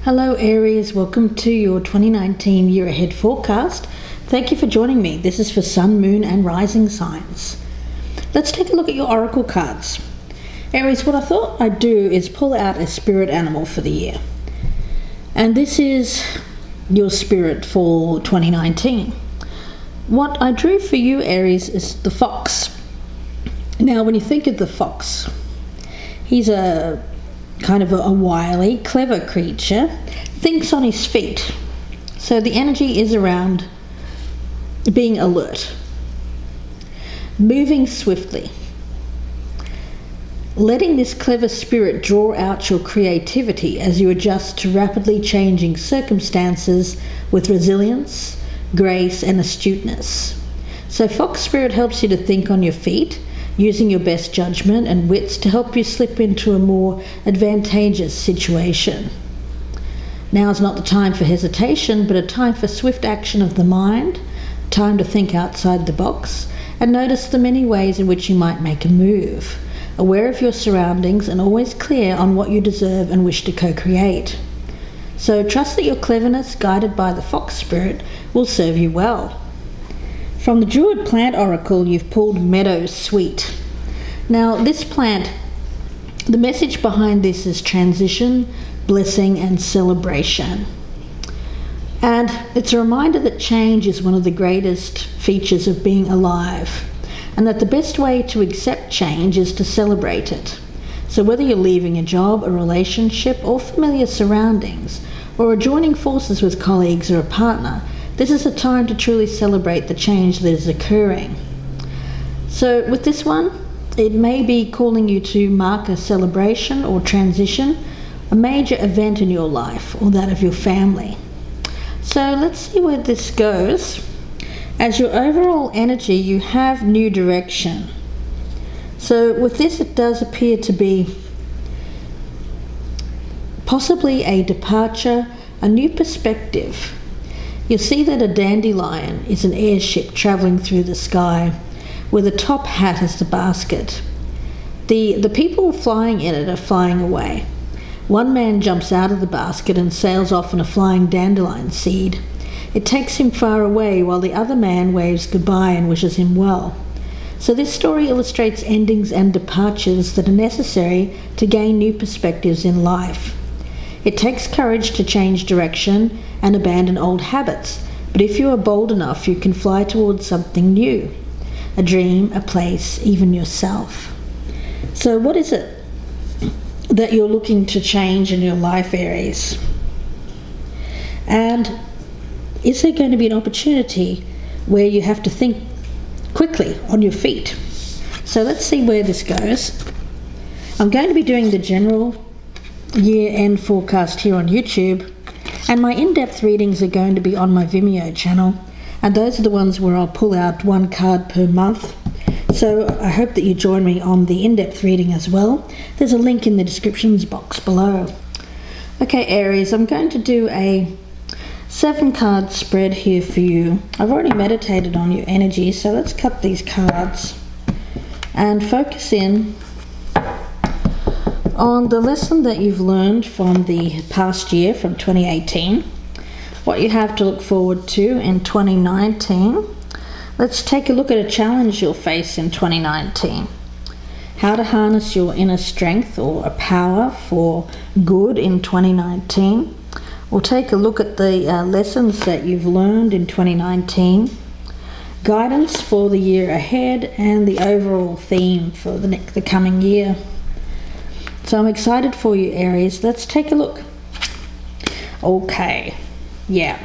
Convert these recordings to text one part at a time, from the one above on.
Hello Aries, welcome to your 2019 year ahead forecast. Thank you for joining me. This is for Sun, Moon and Rising signs. Let's take a look at your oracle cards. Aries, what I thought I'd do is pull out a spirit animal for the year. And this is your spirit for 2019. What I drew for you, Aries, is the fox. Now, when you think of the fox, he's a kind of a wily, clever creature, thinks on his feet. So the energy is around being alert, moving swiftly, letting this clever spirit draw out your creativity as you adjust to rapidly changing circumstances with resilience, grace and astuteness. So fox spirit helps you to think on your feet, using your best judgment and wits to help you slip into a more advantageous situation. Now is not the time for hesitation, but a time for swift action of the mind, time to think outside the box and notice the many ways in which you might make a move, aware of your surroundings and always clear on what you deserve and wish to co-create. So trust that your cleverness, guided by the fox spirit, will serve you well. From the Druid plant oracle, you've pulled Meadowsweet. Now, this plant, the message behind this is transition, blessing, and celebration. And it's a reminder that change is one of the greatest features of being alive, and that the best way to accept change is to celebrate it. So whether you're leaving a job, a relationship, or familiar surroundings, or are joining forces with colleagues or a partner, this is a time to truly celebrate the change that is occurring. So with this one, it may be calling you to mark a celebration or transition, a major event in your life or that of your family. So let's see where this goes. As your overall energy, you have new direction. So with this, it does appear to be possibly a departure, a new perspective. You'll see that a dandelion is an airship travelling through the sky with a top hat as the basket. The people flying in it are flying away. One man jumps out of the basket and sails off on a flying dandelion seed. It takes him far away while the other man waves goodbye and wishes him well. So this story illustrates endings and departures that are necessary to gain new perspectives in life. It takes courage to change direction and abandon old habits, but if you are bold enough, you can fly towards something new, a dream, a place, even yourself. So what is it that you're looking to change in your life, Aries? And is there going to be an opportunity where you have to think quickly on your feet? So let's see where this goes. I'm going to be doing the general year-end forecast here on YouTube, and my in-depth readings are going to be on my Vimeo channel, and those are the ones where I'll pull out one card per month. So I hope that you join me on the in-depth reading as well. There's a link in the descriptions box below. Okay Aries, I'm going to do a 7-card spread here for you. I've already meditated on your energy, so let's cut these cards and focus in on the lesson that you've learned from the past year, from 2018, what you have to look forward to in 2019. Let's take a look at a challenge you'll face in 2019. How to harness your inner strength or a power for good in 2019. We'll take a look at the lessons that you've learned in 2019, guidance for the year ahead, and the overall theme for the coming year. So I'm excited for you, Aries. Let's take a look. Okay, yeah.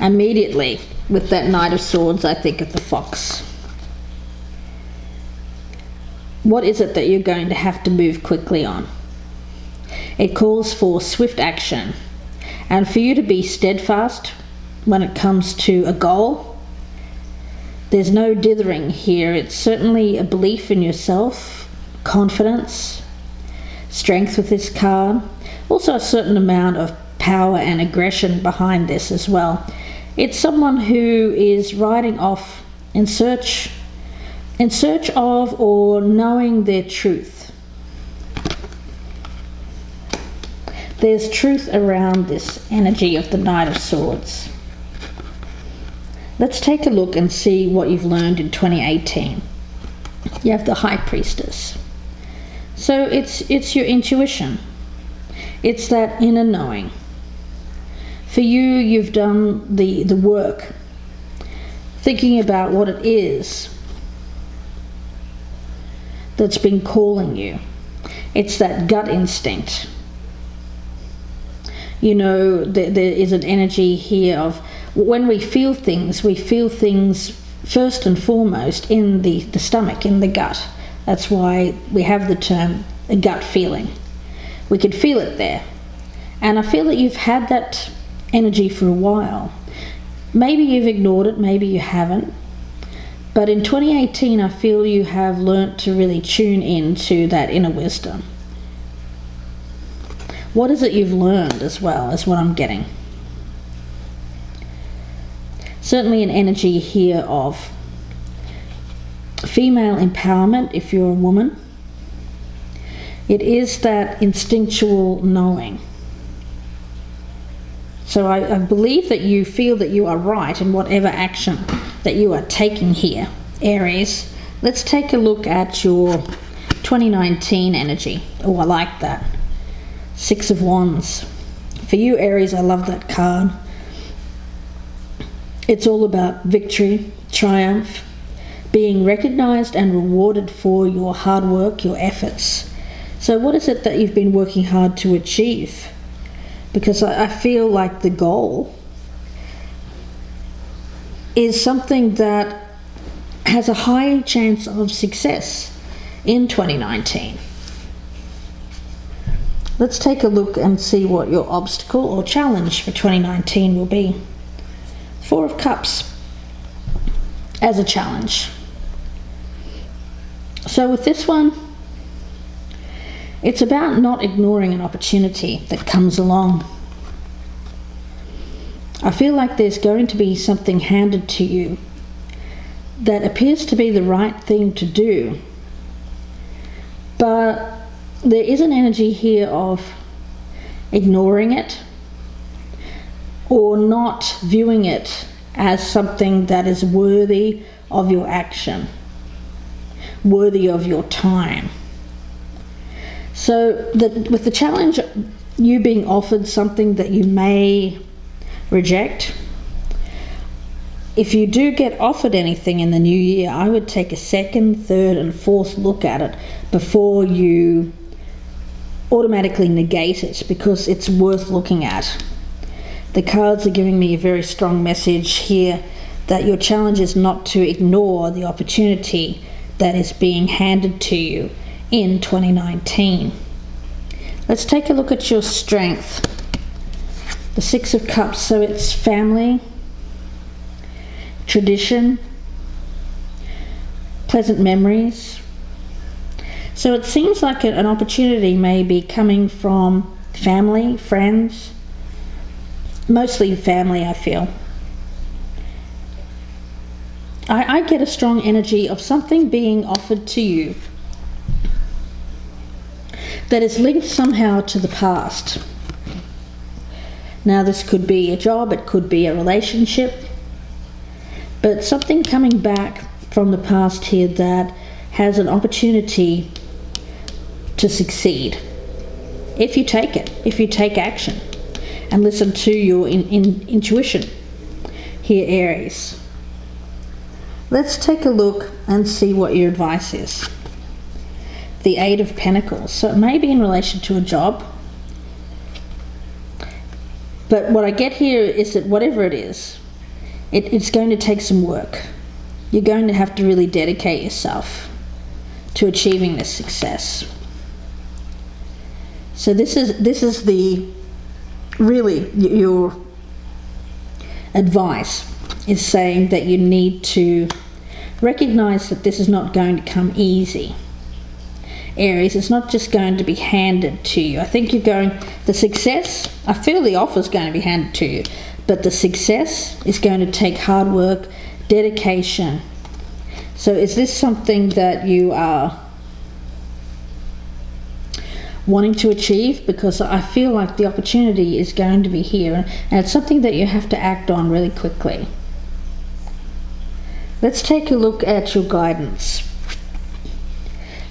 Immediately, with that Knight of Swords, I think of the fox. What is it that you're going to have to move quickly on? It calls for swift action, and for you to be steadfast when it comes to a goal. There's no dithering here. It's certainly a belief in yourself, confidence, strength with this card. Also a certain amount of power and aggression behind this as well. It's someone who is riding off in search of or knowing their truth. There's truth around this energy of the Knight of Swords. Let's take a look and see what you've learned in 2018. You have the High Priestess. So it's your intuition. It's that inner knowing. For you, you've done the work, thinking about what it is that's been calling you. It's that gut instinct. You know, there is an energy here of when we feel things first and foremost in the stomach, in the gut. That's why we have the term a gut feeling. We could feel it there. And I feel that you've had that energy for a while. Maybe you've ignored it, maybe you haven't. But in 2018, I feel you have learnt to really tune into that inner wisdom. What is it you've learned as well, is what I'm getting. Certainly an energy here of female empowerment if you're a woman. It is that instinctual knowing. So I believe that you feel that you are right in whatever action that you are taking here, Aries. Let's take a look at your 2019 energy. Oh, I like that. Six of Wands. For you, Aries, I love that card. It's all about victory, triumph, being recognized and rewarded for your hard work, your efforts. So what is it that you've been working hard to achieve? Because I feel like the goal is something that has a high chance of success in 2019. Let's take a look and see what your obstacle or challenge for 2019 will be. Four of Cups as a challenge. So with this one, it's about not ignoring an opportunity that comes along. I feel like there's going to be something handed to you that appears to be the right thing to do, but there is an energy here of ignoring it or not viewing it as something that is worthy of your action, worthy of your time. So with the challenge, you being offered something that you may reject, if you do get offered anything in the new year, I would take a second, third and fourth look at it before you automatically negate it, because it's worth looking at. The cards are giving me a very strong message here that your challenge is not to ignore the opportunity that is being handed to you in 2019. Let's take a look at your strength. The Six of Cups, so it's family, tradition, pleasant memories. So it seems like an opportunity may be coming from family, friends, mostly family, I feel. I get a strong energy of something being offered to you that is linked somehow to the past. Now this could be a job, it could be a relationship, but something coming back from the past here that has an opportunity to succeed. If you take it, if you take action and listen to your intuition here, Aries. Let's take a look and see what your advice is. The Eight of Pentacles. So it may be in relation to a job, but what I get here is that whatever it is, it's going to take some work. You're going to have to really dedicate yourself to achieving this success. So this is the really your advice is saying that you need to recognize that this is not going to come easy. Aries, it's not just going to be handed to you. I think you're going, the success, I feel the offer is going to be handed to you, but the success is going to take hard work, dedication. So is this something that you are wanting to achieve, because I feel like the opportunity is going to be here, and it's something that you have to act on really quickly. Let's take a look at your guidance.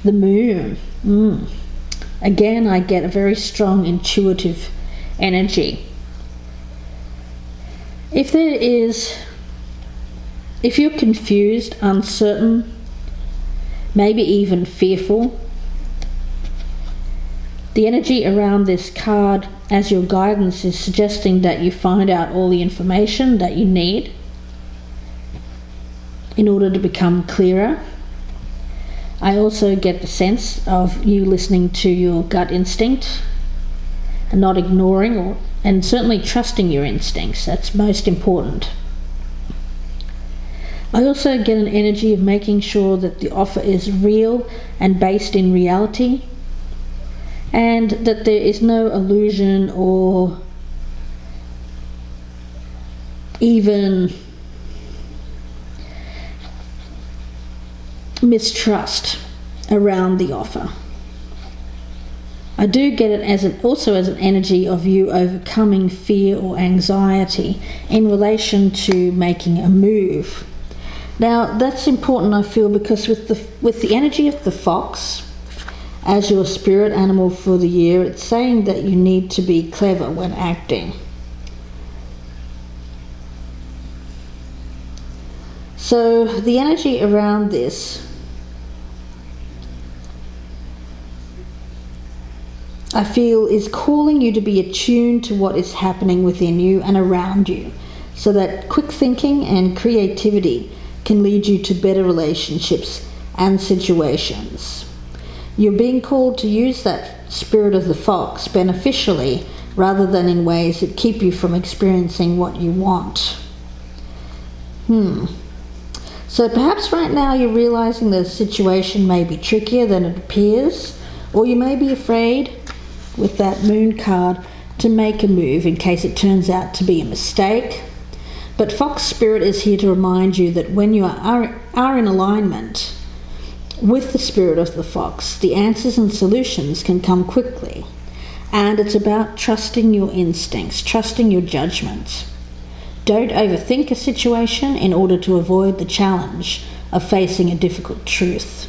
The moon. Again, I get a very strong intuitive energy. If you're confused, uncertain, maybe even fearful, the energy around this card as your guidance is suggesting that you find out all the information that you need in order to become clearer. I also get the sense of you listening to your gut instinct and not ignoring and certainly trusting your instincts. That's most important. I also get an energy of making sure that the offer is real and based in reality, and that there is no illusion or even mistrust around the offer. I do get it also as an energy of you overcoming fear or anxiety in relation to making a move. Now that's important, I feel, because with the energy of the fox as your spirit animal for the year, it's saying that you need to be clever when acting. So the energy around this, I feel, is calling you to be attuned to what is happening within you and around you, so that quick thinking and creativity can lead you to better relationships and situations. You're being called to use that spirit of the fox beneficially rather than in ways that keep you from experiencing what you want. So perhaps right now you're realizing the situation may be trickier than it appears, or you may be afraid with that moon card to make a move in case it turns out to be a mistake. But Fox Spirit is here to remind you that when you are in alignment with the spirit of the fox, the answers and solutions can come quickly. And it's about trusting your instincts, trusting your judgment. Don't overthink a situation in order to avoid the challenge of facing a difficult truth.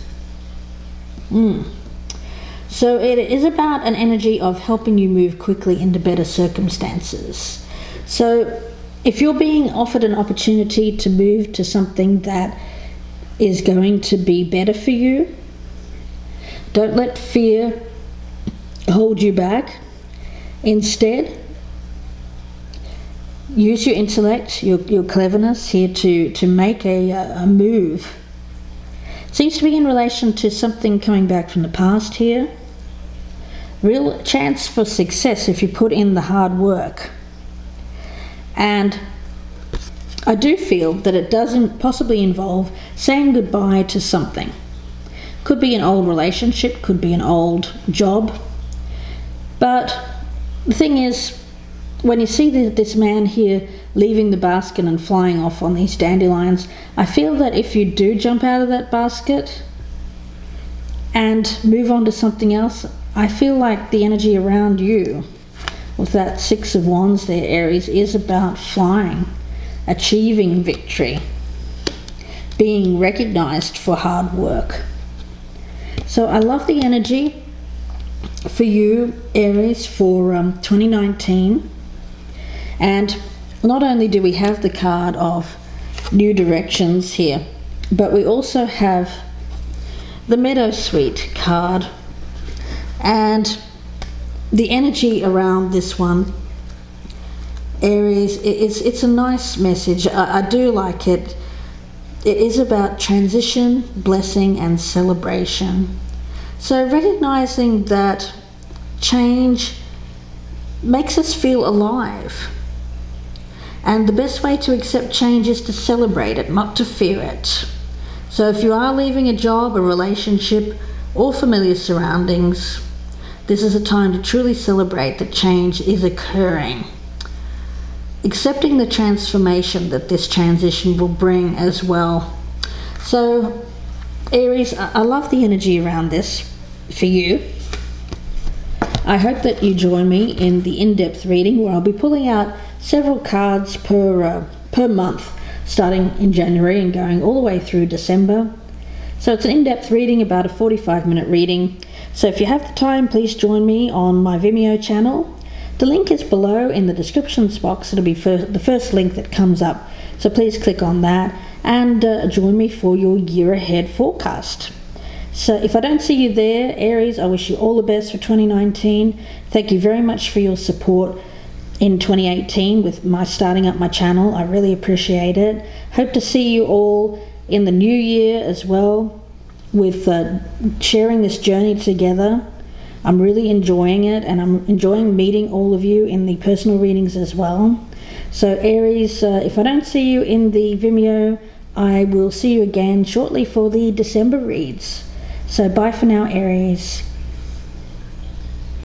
So it is about an energy of helping you move quickly into better circumstances. So if you're being offered an opportunity to move to something that is going to be better for you, don't let fear hold you back. Instead, use your intellect, your cleverness here to make a move. Seems to be in relation to something coming back from the past here. Real chance for success if you put in the hard work. And I do feel that it doesn't possibly involve saying goodbye to something. Could be an old relationship, could be an old job. But the thing is, when you see this man here leaving the basket and flying off on these dandelions, I feel that if you do jump out of that basket and move on to something else, I feel like the energy around you with that Six of Wands there, Aries, is about flying, achieving victory, being recognized for hard work. So I love the energy for you, Aries, for 2019. And not only do we have the card of new directions here, but we also have the Meadowsweet card. And the energy around this one, Aries, it's a nice message. I do like it. It is about transition, blessing, and celebration. So recognizing that change makes us feel alive. And the best way to accept change is to celebrate it, not to fear it. So if you are leaving a job, a relationship, or familiar surroundings, this is a time to truly celebrate that change is occurring. Accepting the transformation that this transition will bring as well. So, Aries, I love the energy around this for you. I hope that you join me in the in-depth reading where I'll be pulling out several cards per month, starting in January and going all the way through December. So it's an in-depth reading, about a 45-minute reading. So if you have the time, please join me on my Vimeo channel. The link is below in the descriptions box. It'll be the first link that comes up. So please click on that and join me for your year ahead forecast. So if I don't see you there, Aries, I wish you all the best for 2019. Thank you very much for your support in 2018 with my starting up my channel. I really appreciate it. Hope to see you all in the new year as well with sharing this journey together. I'm really enjoying it, and I'm enjoying meeting all of you in the personal readings as well. So Aries, if I don't see you in the Vimeo, I will see you again shortly for the December reads. So bye for now, Aries.